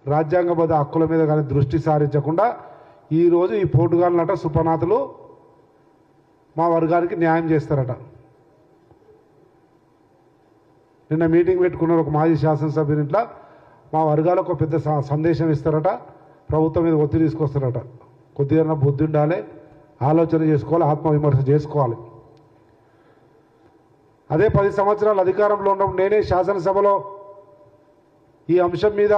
రాజ్యాంగబద్ధ హక్కుల మీద కానీ దృష్టి సారించకుండా ఈరోజు ఈ పోటుగాళ్ళట సుపనాథులు మా వర్గానికి న్యాయం చేస్తారట. నిన్న మీటింగ్ పెట్టుకున్నారు ఒక మాజీ శాసనసభ్యుని ఇంట్లో, మా వర్గాలకు ఒక పెద్ద సందేశం ఇస్తారట, ప్రభుత్వం మీద ఒత్తిడి తీసుకొస్తారట. కొద్దిగా బుద్ధి ఉండాలి, ఆలోచన చేసుకోవాలి, ఆత్మవిమర్శ చేసుకోవాలి. అదే 10 సంవత్సరాలు అధికారంలో ఉన్నప్పుడు నేనే శాసనసభలో ఈ అంశం మీద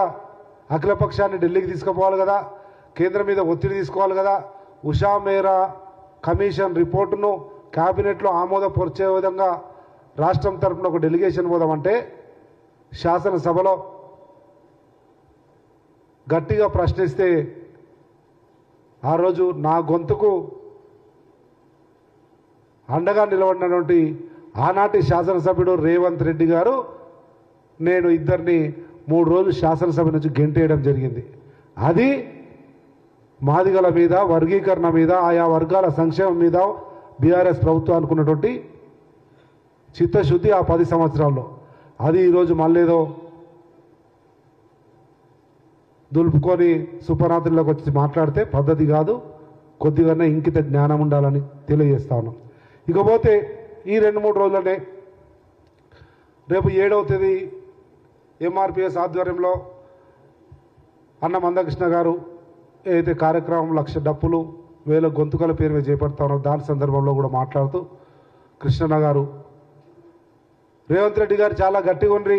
అఖిలపక్షాన్ని ఢిల్లీకి తీసుకుపోవాలి కదా, కేంద్రం మీద ఒత్తిడి తీసుకోవాలి కదా, ఉషా మేరా కమిషన్ రిపోర్టును క్యాబినెట్లో ఆమోదపరిచే విధంగా రాష్ట్రం తరఫున ఒక డెలిగేషన్ పోదామంటే శాసనసభలో గట్టిగా ప్రశ్నిస్తే ఆ రోజు నా గొంతుకు అండగా నిలబడినటువంటి ఆనాటి శాసనసభ్యుడు రేవంత్ రెడ్డి గారు నేను ఇద్దరిని 3 రోజులు శాసనసభ నుంచి గెంటేయడం జరిగింది. అది మాదిగల మీద, వర్గీకరణ మీద, ఆయా వర్గాల సంక్షేమం మీద బీఆర్ఎస్ ప్రభుత్వానికి ఉన్నటువంటి చిత్తశుద్ధి ఆ 10 సంవత్సరాల్లో. అది ఈరోజు మళ్ళేదో దులుపుకొని సుపనాథుల్లోకి వచ్చి మాట్లాడితే పద్ధతి కాదు. కొద్దిగానే ఇంకిత జ్ఞానం ఉండాలని తెలియజేస్తా ఉన్నాం. ఇకపోతే ఈ 2-3 రోజులనే రేపు 7వ తేదీ ఎంఆర్పిఎస్ ఆధ్వర్యంలో అన్న మందకృష్ణ గారు ఏదైతే కార్యక్రమం 1,00,000 డప్పులు 1000 గొంతుకల పేరు మీద చేపడతా ఉన్నారో దాని సందర్భంలో కూడా మాట్లాడుతూ కృష్ణన్న గారు రేవంత్ రెడ్డి గారు చాలా గట్టిగా ఉండ్రి,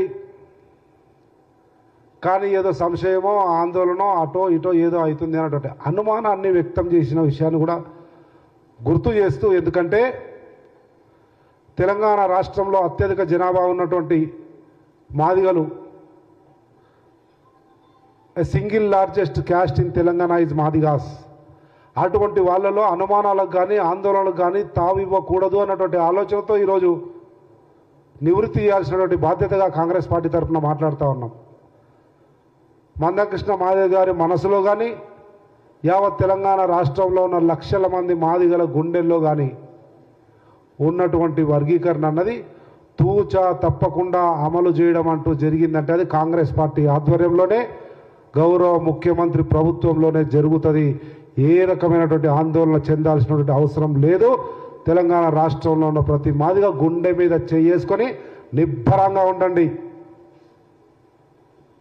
కానీ ఏదో సంశయమో ఆందోళనో అటో ఇటో ఏదో అవుతుంది అన్నటువంటి అనుమానాన్ని వ్యక్తం చేసిన విషయాన్ని కూడా గుర్తు చేస్తూ, ఎందుకంటే తెలంగాణ రాష్ట్రంలో అత్యధిక జనాభా ఉన్నటువంటి మాదిగలు, single largest caste in Telangana is Madigas. అటువంటి వాళ్ళలో అనుమానాలకు కానీ ఆందోళనలకు కానీ తావు ఇవ్వకూడదు అన్నటువంటి ఆలోచనతో ఈరోజు నివృత్తి చేయాల్సినటువంటి బాధ్యతగా కాంగ్రెస్ పార్టీ తరఫున మాట్లాడుతూ ఉన్నాం. మందకృష్ణ మాదిగ గారి మనసులో కానీ యావత్ తెలంగాణ రాష్ట్రంలో ఉన్న లక్షల మంది మాదిగల గుండెల్లో కానీ ఉన్నటువంటి వర్గీకరణ అన్నది తూచా తప్పకుండా అమలు చేయడం అంటూ జరిగిందంటే అది కాంగ్రెస్ పార్టీ ఆధ్వర్యంలోనే, గౌరవ ముఖ్యమంత్రి ప్రభుత్వంలోనే జరుగుతుంది. ఏ రకమైనటువంటి ఆందోళన చెందాల్సినటువంటి అవసరం లేదు. తెలంగాణ రాష్ట్రంలో ఉన్న ప్రతి మాదిగా గుండె మీద చేసుకొని నిబ్బరంగా ఉండండి.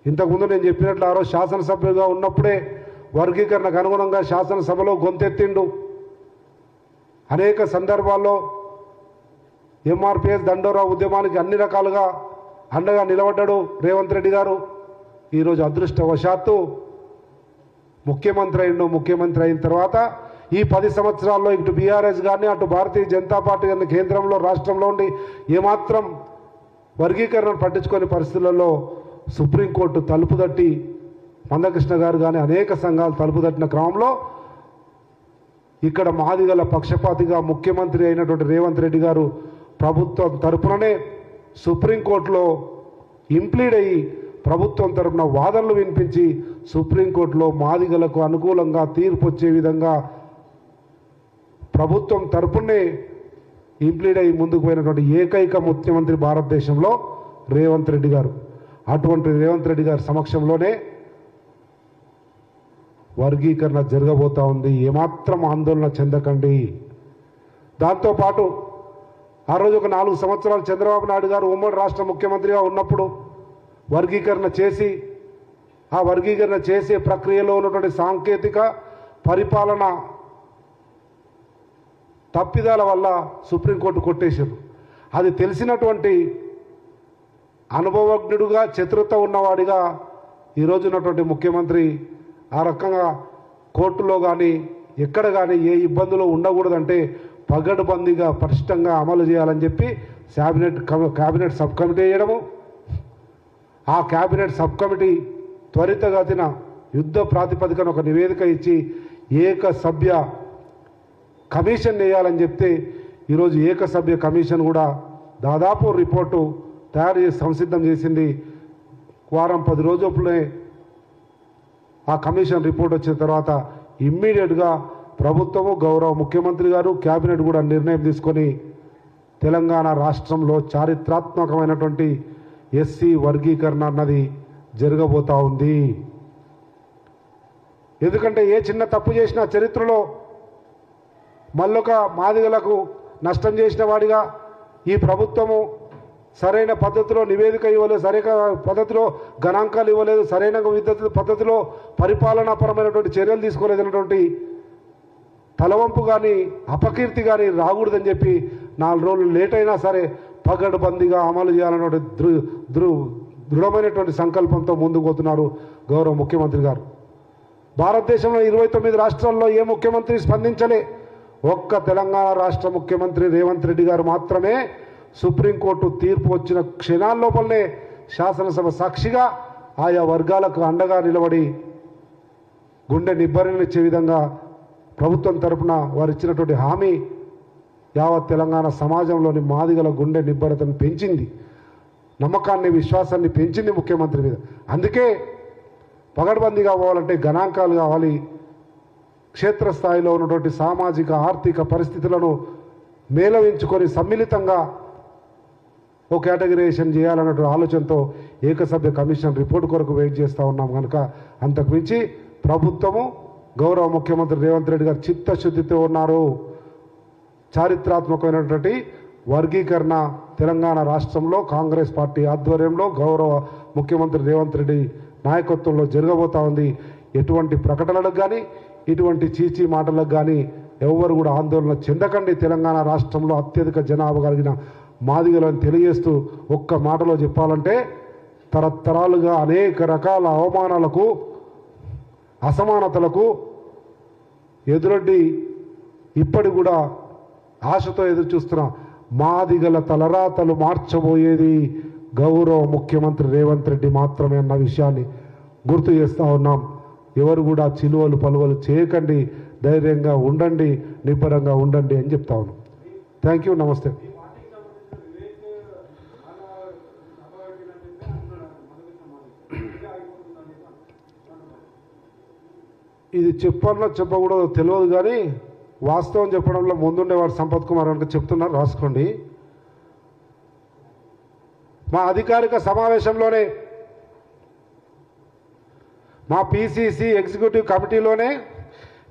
ఇంతకుముందు నేను చెప్పినట్లు ఆ రోజు శాసనసభ్యులుగా ఉన్నప్పుడే వర్గీకరణకు అనుగుణంగా శాసనసభలో గొంతెత్తిండు. అనేక సందర్భాల్లో ఎంఆర్పిఎస్ దండోరా ఉద్యమానికి అన్ని రకాలుగా అండగా నిలబడ్డాడు రేవంత్ రెడ్డి గారు. ఈరోజు అదృష్టవశాత్తు ముఖ్యమంత్రి అయిండు. ముఖ్యమంత్రి అయిన తర్వాత ఈ 10 సంవత్సరాల్లో ఇటు బీఆర్ఎస్ కానీ అటు భారతీయ జనతా పార్టీ కానీ కేంద్రంలో రాష్ట్రంలో ఉండి ఏమాత్రం వర్గీకరణను పట్టించుకునే పరిస్థితులలో సుప్రీంకోర్టు తలుపు తట్టి మందకృష్ణ గారు కానీ అనేక సంఘాలు తలుపు తట్టిన క్రమంలో ఇక్కడ మాదిగల పక్షపాతిగా ముఖ్యమంత్రి అయినటువంటి రేవంత్ రెడ్డి గారు ప్రభుత్వం తరపుననే సుప్రీంకోర్టులో ఇంప్లీడ్ అయ్యి ప్రభుత్వం తరపున వాదనలు వినిపించి సుప్రీంకోర్టులో మాదిగలకు అనుకూలంగా తీర్పు వచ్చే విధంగా ప్రభుత్వం తరపునే ఇంప్లీడ్ అయ్యి ముందుకు పోయినటువంటి ఏకైక ముఖ్యమంత్రి భారతదేశంలో రేవంత్ రెడ్డి గారు. అటువంటి రేవంత్ రెడ్డి గారి సమక్షంలోనే వర్గీకరణ జరగబోతా ఉంది. ఏమాత్రం ఆందోళన చెందకండి. దాంతోపాటు ఆ రోజు ఒక 4 సంవత్సరాలు చంద్రబాబు నాయుడు గారు ఉమ్మడి రాష్ట్ర ముఖ్యమంత్రిగా ఉన్నప్పుడు వర్గీకరణ చేసి ఆ వర్గీకరణ చేసే ప్రక్రియలో ఉన్నటువంటి సాంకేతిక పరిపాలన తప్పిదాల వల్ల సుప్రీంకోర్టు కొట్టేశారు. అది తెలిసినటువంటి అనుభవజ్ఞుడుగా చతురత ఉన్నవాడిగా ఈరోజు ఉన్నటువంటి ముఖ్యమంత్రి ఆ రకంగా కోర్టులో కానీ ఎక్కడ కానీ ఏ ఇబ్బందులు ఉండకూడదంటే పగడ్బందీగా పటిష్టంగా అమలు చేయాలని చెప్పి క్యాబినెట్ సబ్ కమిటీ వేయడము, ఆ క్యాబినెట్ సబ్ కమిటీ త్వరితగతిన యుద్ధ ప్రాతిపదికన ఒక నివేదిక ఇచ్చి ఏకసభ్య కమిషన్ వేయాలని చెప్తే ఈరోజు ఏకసభ్య కమిషన్ కూడా దాదాపు రిపోర్టు తయారు చేసి సంసిద్ధం చేసింది. వారం 10 రోజులనే ఆ కమిషన్ రిపోర్ట్ వచ్చిన తర్వాత ఇమ్మీడియట్గా ప్రభుత్వము గౌరవ ముఖ్యమంత్రి గారు క్యాబినెట్ కూడా నిర్ణయం తీసుకొని తెలంగాణ రాష్ట్రంలో చారిత్రాత్మకమైనటువంటి ఎస్సీ వర్గీకరణ అన్నది జరగబోతా ఉంది. ఎందుకంటే ఏ చిన్న తప్పు చేసినా చరిత్రలో మళ్ళొక మాదిగలకు నష్టం చేసిన వాడిగా ఈ ప్రభుత్వము సరైన పద్ధతిలో నివేదిక ఇవ్వలేదు, సరైన పద్ధతిలో గణాంకాలు ఇవ్వలేదు, సరైన పద్ధతిలో పరిపాలనాపరమైనటువంటి చర్యలు తీసుకోలేదన్నటువంటి తలవంపు కానీ అపకీర్తి కానీ రాకూడదని చెప్పి 4 రోజులు లేట్ అయినా సరే పగడ్బందీగా అమలు చేయాలన్నటువంటి దృఢమైనటువంటి సంకల్పంతో ముందుకు పోతున్నారు గౌరవ ముఖ్యమంత్రి గారు. భారతదేశంలో 29 రాష్ట్రాల్లో ఏ ముఖ్యమంత్రి స్పందించలే. ఒక్క తెలంగాణ రాష్ట్ర ముఖ్యమంత్రి రేవంత్ రెడ్డి గారు మాత్రమే సుప్రీంకోర్టు తీర్పు వచ్చిన క్షణాల్లోపలనే శాసనసభ సాక్షిగా ఆయా వర్గాలకు అండగా నిలబడి గుండె నిబ్బరినిచ్చే విధంగా ప్రభుత్వం తరపున వారు ఇచ్చినటువంటి హామీ యావత్ తెలంగాణ సమాజంలోని మాదిగల గుండె నిబ్బరతను పెంచింది, నమ్మకాన్ని విశ్వాసాన్ని పెంచింది ముఖ్యమంత్రి మీద. అందుకే పగడ్బందీగా పోవాలంటే గణాంకాలు కావాలి, క్షేత్రస్థాయిలో ఉన్నటువంటి సామాజిక ఆర్థిక పరిస్థితులను మేళవించుకొని సమ్మిళితంగా ఓ కేటగిరైజేషన్ చేయాలన్నటువంటి ఆలోచనతో ఏకసభ్య కమిషన్ రిపోర్ట్ కొరకు వెయిట్ చేస్తూ ఉన్నాం. కనుక అంతకుమించి ప్రభుత్వము గౌరవ ముఖ్యమంత్రి రేవంత్ రెడ్డి గారు చిత్తశుద్ధితో ఉన్నారు. చారిత్రాత్మకమైనటువంటి వర్గీకరణ తెలంగాణ రాష్ట్రంలో కాంగ్రెస్ పార్టీ ఆధ్వర్యంలో గౌరవ ముఖ్యమంత్రి రేవంత్ రెడ్డి నాయకత్వంలో జరగబోతూ ఉంది. ఎటువంటి ప్రకటనలకు కానీ ఇటువంటి చీచీ మాటలకు కానీ ఎవరు కూడా ఆందోళన చెందకండి. తెలంగాణ రాష్ట్రంలో అత్యధిక జనాభా కలిగిన మాదిగలను తెలియజేస్తూ ఒక్క మాటలో చెప్పాలంటే తరతరాలుగా అనేక రకాల అవమానాలకు అసమానతలకు ఎదురొడ్డి ఇప్పటి కూడా ఆశతో ఎదురు చూస్తున్న మాదిగల తలరాతలు మార్చబోయేది గౌరవ ముఖ్యమంత్రి రేవంత్ రెడ్డి మాత్రమే అన్న విషయాన్ని గుర్తు చేస్తూ ఉన్నాం. ఎవరు కూడా చిలువలు పలువలు చేయకండి, ధైర్యంగా ఉండండి, నిబ్బరంగా ఉండండి అని చెప్తా ఉన్నాం. థ్యాంక్ యూ, నమస్తే. ఇది చెప్పాలో చెప్పకూడదో తెలియదు కానీ వాస్తవం చెప్పడంలో ముందుండేవాడు సంపత్ కుమార్ కనుక చెప్తున్నారు, రాసుకోండి. మా అధికారిక సమావేశంలోనే మా పిసిసి ఎగ్జిక్యూటివ్ కమిటీలోనే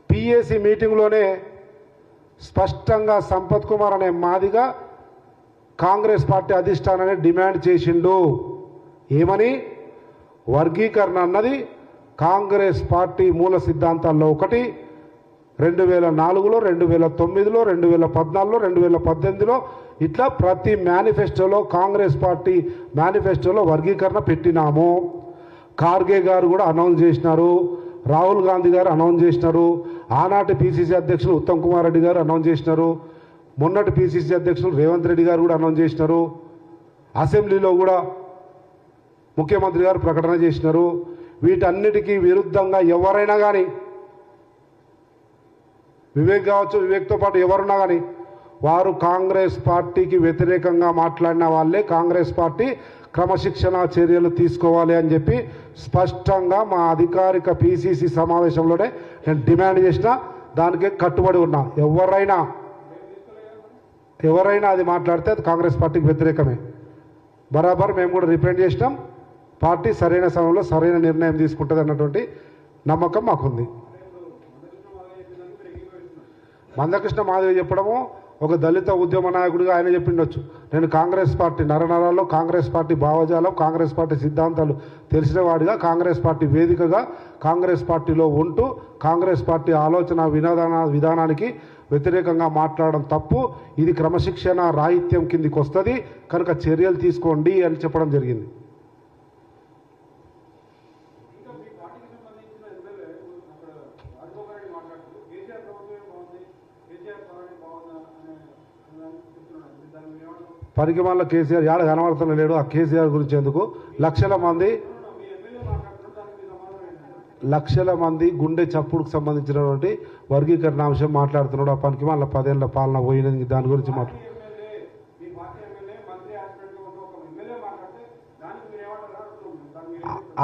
పిఏసి మీటింగ్లోనే స్పష్టంగా సంపత్ కుమార్ అనే మాదిగా కాంగ్రెస్ పార్టీ అధిష్టానాన్ని డిమాండ్ చేసిండు. ఏమని? వర్గీకరణ అన్నది కాంగ్రెస్ పార్టీ మూల సిద్ధాంతాల్లో ఒకటి. 2004లో, 2009లో, 2014లో, 2018లో ఇట్లా ప్రతి మేనిఫెస్టోలో కాంగ్రెస్ పార్టీ మేనిఫెస్టోలో వర్గీకరణ పెట్టినాము. ఖార్గే గారు కూడా అనౌన్స్ చేసినారు, రాహుల్ గాంధీ గారు అనౌన్స్ చేసినారు, ఆనాటి పిసిసి అధ్యక్షులు ఉత్తమ్ కుమార్ రెడ్డి గారు అనౌన్స్ చేసినారు, మొన్నటి పిసిసి అధ్యక్షులు రేవంత్ రెడ్డి గారు కూడా అనౌన్స్ చేసినారు, అసెంబ్లీలో కూడా ముఖ్యమంత్రి గారు ప్రకటన చేసినారు. వీటన్నిటికీ విరుద్ధంగా ఎవరైనా కానీ, వివేక్ కావచ్చు, వివేక్తో పాటు ఎవరున్నా కానీ వారు కాంగ్రెస్ పార్టీకి వ్యతిరేకంగా మాట్లాడిన వాళ్ళే కాంగ్రెస్ పార్టీ క్రమశిక్షణ చర్యలు తీసుకోవాలి అని చెప్పి స్పష్టంగా మా అధికారిక పిసిసి సమావేశంలోనే నేను డిమాండ్ చేసిన, దానికే కట్టుబడి ఉన్నా. ఎవరైనా అది మాట్లాడితే అది కాంగ్రెస్ పార్టీకి వ్యతిరేకమే. బరాబర్ మేము కూడా రిప్రజెంట్ చేసినాం. పార్టీ సరైన సమయంలో సరైన నిర్ణయం తీసుకుంటుంది అన్నటువంటి నమ్మకం మాకుంది. మందకృష్ణ మాధవి చెప్పడము ఒక దళిత ఉద్యమ నాయకుడిగా ఆయన చెప్పిండొచ్చు. నేను కాంగ్రెస్ పార్టీ నరనరాల్లో కాంగ్రెస్ పార్టీ భావజాలం, కాంగ్రెస్ పార్టీ సిద్ధాంతాలు తెలిసిన వాడిగా, కాంగ్రెస్ పార్టీ వేదికగా కాంగ్రెస్ పార్టీలో ఉంటూ కాంగ్రెస్ పార్టీ ఆలోచన విధానానికి వ్యతిరేకంగా మాట్లాడడం తప్పు. ఇది క్రమశిక్షణ రాహిత్యం కిందికి వస్తుంది, కనుక చర్యలు తీసుకోండి అని చెప్పడం జరిగింది. పరిగమాల కేసీఆర్ యాడ కనబడుతున్న లేడు. ఆ కేసీఆర్ గురించి ఎందుకు? లక్షల మంది గుండె చప్పుడుకు సంబంధించినటువంటి వర్గీకరణ అంశం మాట్లాడుతున్నాడు. ఆ పనికి మళ్ళీ 10 ఏళ్ల పాలన పోయినది, దాని గురించి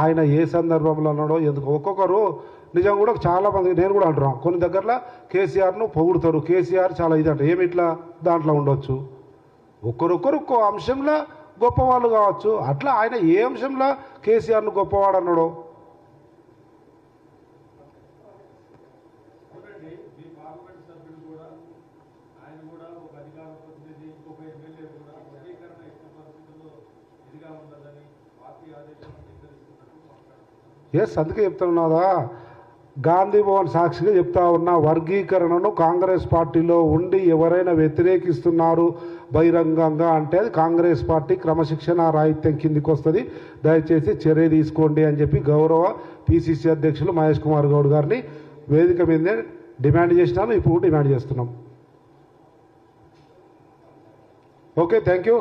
ఆయన ఏ సందర్భంలో అన్నాడో ఎందుకు. ఒక్కొక్కరు నిజం కూడా చాలా మంది, నేను కూడా అంటున్నాను, కొన్ని దగ్గరలో కేసీఆర్ను పొగుడుతారు, కేసీఆర్ చాలా ఇదంట. ఏమి ఇట్లా దాంట్లో ఉండొచ్చు, ఒక్కరొక్కరు ఒక్కో అంశంలో గొప్పవాళ్ళు కావచ్చు. అట్లా ఆయన ఏ అంశంలో కేసీఆర్ను గొప్పవాడు అన్నాడో పార్లమెంట్ సభ్యులు కూడా ఆయన కూడా ఒక అధికార ప్రతినిధి ఇంకొక ఎమ్మెల్యే కూడా వర్గీకరణ ఇచ్చిన పరిస్థితుల్లో ఇదిగా ఉండదని పార్టీ ఆదేశాలను ధిక్కరిస్తున్నట్టు మాట్లాడుతున్నారు. ఎస్, అందుకే చెప్తున్నదా, గాంధీ భవన్ సాక్షిగా చెప్తా ఉన్న వర్గీకరణను కాంగ్రెస్ పార్టీలో ఉండి ఎవరైనా వ్యతిరేకిస్తున్నారు బహిరంగంగా అంటే అది కాంగ్రెస్ పార్టీ క్రమశిక్షణ రాహిత్యం కిందికి వస్తుంది, దయచేసి చర్య తీసుకోండి అని చెప్పి గౌరవ పిసిసి అధ్యక్షులు మహేష్ కుమార్ గౌడ్ గారిని వేదిక మీదే డిమాండ్ చేసినాను, ఇప్పుడు డిమాండ్ చేస్తున్నాం. Okay, thank you.